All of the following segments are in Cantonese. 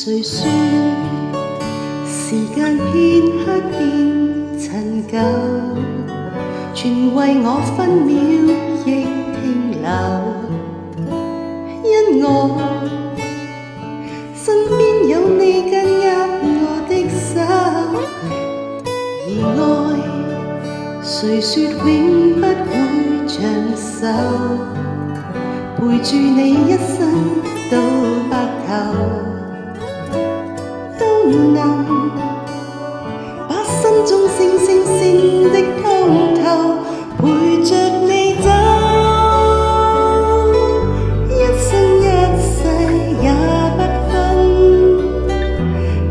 誰說時間片刻變陳舊，全為我分秒亦停留。因我身邊有你緊握我的手，而愛誰說永不會長壽，陪住你一生到白頭，都能把心中星星閃的通透，陪着你走，一生一世也不分，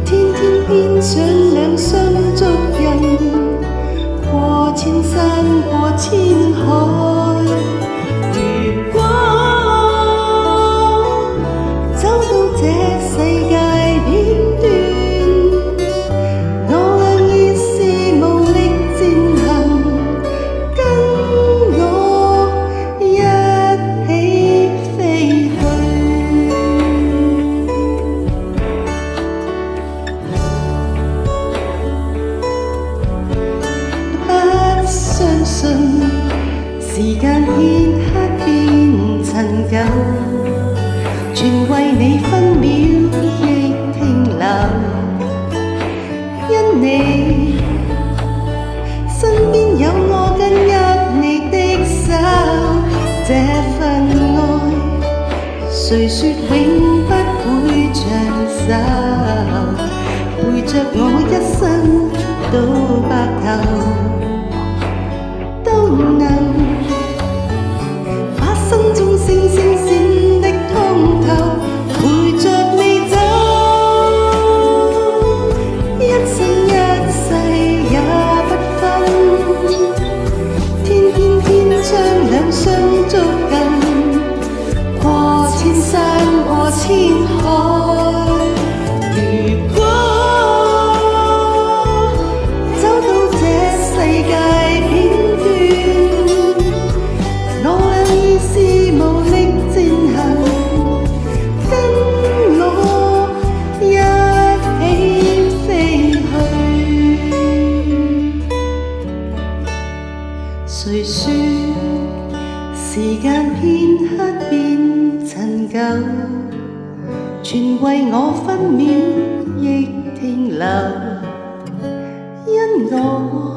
天天編上兩雙足印，過千山過千海。如果走到這世界片段，我已是無力前行，跟我一起飛去。不相信時間片刻變陳舊，全為你分秒亦停留。因你身邊有我緊握你的手，這份愛誰說永不會長壽，陪着我一生到白頭，都能把心中星星閃的通透，陪着你走，一生一世也不分，天天編將兩雙足印，過千山過千海。如果走到這世界片段，我已是無力前行，跟我一起飛去。誰說時間片刻變陳舊，全為我分秒亦停留。因我